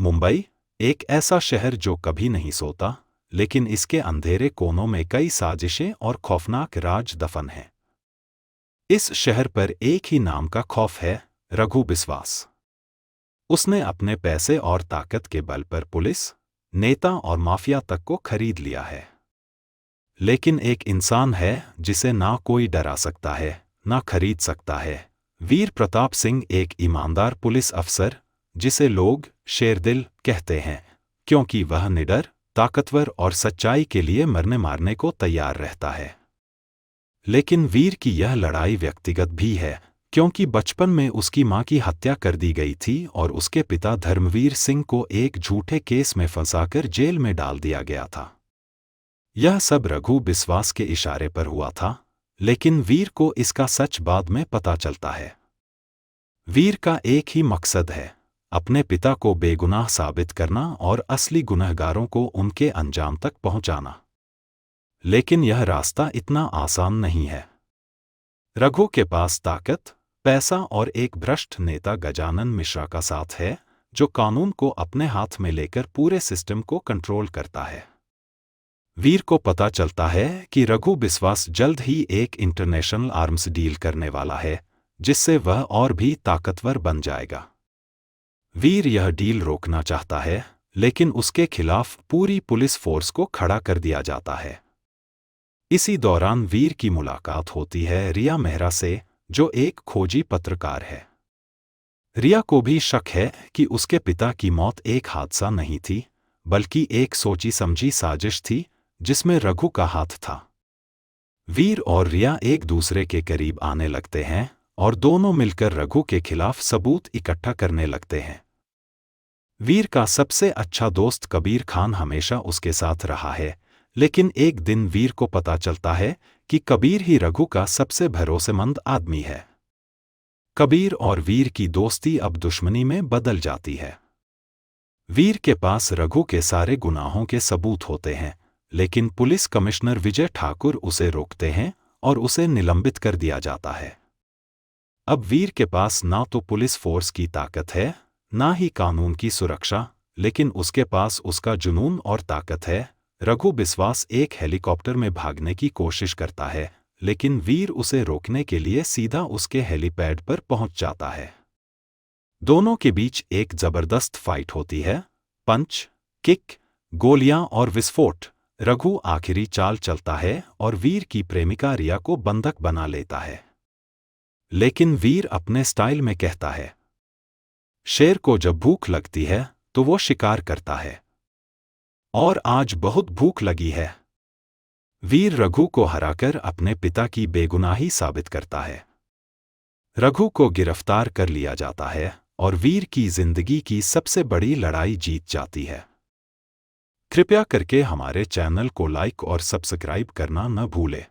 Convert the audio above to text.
मुंबई, एक ऐसा शहर जो कभी नहीं सोता, लेकिन इसके अंधेरे कोनों में कई साजिशें और खौफनाक राज दफन हैं। इस शहर पर एक ही नाम का खौफ है, रघु बिस्वास। उसने अपने पैसे और ताकत के बल पर पुलिस, नेता और माफिया तक को खरीद लिया है। लेकिन एक इंसान है जिसे ना कोई डरा सकता है, ना खरीद सकता है। वीर प्रताप सिंह एक ईमानदार पुलिस अफसर, जिसे लोग शेरदिल कहते हैं, क्योंकि वह निडर, ताकतवर और सच्चाई के लिए मरने मारने को तैयार रहता है। लेकिन वीर की यह लड़ाई व्यक्तिगत भी है, क्योंकि बचपन में उसकी मां की हत्या कर दी गई थी और उसके पिता धर्मवीर सिंह को एक झूठे केस में फंसाकर जेल में डाल दिया गया था। यह सब रघु बिस्वास के इशारे पर हुआ था, लेकिन वीर को इसका सच बाद में पता चलता है। वीर का एक ही मकसद है, अपने पिता को बेगुनाह साबित करना और असली गुनहगारों को उनके अंजाम तक पहुंचाना। लेकिन यह रास्ता इतना आसान नहीं है। रघु के पास ताकत, पैसा और एक भ्रष्ट नेता गजानन मिश्रा का साथ है, जो कानून को अपने हाथ में लेकर पूरे सिस्टम को कंट्रोल करता है। वीर को पता चलता है कि रघु बिस्वास जल्द ही एक इंटरनेशनल आर्म्स डील करने वाला है, जिससे वह और भी ताकतवर बन जाएगा। वीर यह डील रोकना चाहता है, लेकिन उसके खिलाफ पूरी पुलिस फोर्स को खड़ा कर दिया जाता है। इसी दौरान वीर की मुलाकात होती है रिया मेहरा से, जो एक खोजी पत्रकार है। रिया को भी शक है कि उसके पिता की मौत एक हादसा नहीं थी, बल्कि एक सोची समझी साजिश थी, जिसमें रघु का हाथ था। वीर और रिया एक दूसरे के करीब आने लगते हैं और दोनों मिलकर रघु के खिलाफ सबूत इकट्ठा करने लगते हैं। वीर का सबसे अच्छा दोस्त कबीर खान हमेशा उसके साथ रहा है, लेकिन एक दिन वीर को पता चलता है कि कबीर ही रघु का सबसे भरोसेमंद आदमी है। कबीर और वीर की दोस्ती अब दुश्मनी में बदल जाती है। वीर के पास रघु के सारे गुनाहों के सबूत होते हैं, लेकिन पुलिस कमिश्नर विजय ठाकुर उसे रोकते हैं और उसे निलंबित कर दिया जाता है। अब वीर के पास ना तो पुलिस फोर्स की ताकत है, ना ही कानून की सुरक्षा, लेकिन उसके पास उसका जुनून और ताकत है। रघु बिस्वास एक हेलीकॉप्टर में भागने की कोशिश करता है, लेकिन वीर उसे रोकने के लिए सीधा उसके हेलीपैड पर पहुंच जाता है। दोनों के बीच एक जबरदस्त फाइट होती है, पंच, किक, गोलियां और विस्फोट। रघु आखिरी चाल चलता है और वीर की प्रेमिका रिया को बंधक बना लेता है। लेकिन वीर अपने स्टाइल में कहता है, शेर को जब भूख लगती है तो वो शिकार करता है, और आज बहुत भूख लगी है। वीर रघु को हराकर अपने पिता की बेगुनाही साबित करता है। रघु को गिरफ्तार कर लिया जाता है और वीर की जिंदगी की सबसे बड़ी लड़ाई जीत जाती है। कृपया करके हमारे चैनल को लाइक और सब्सक्राइब करना न भूलें।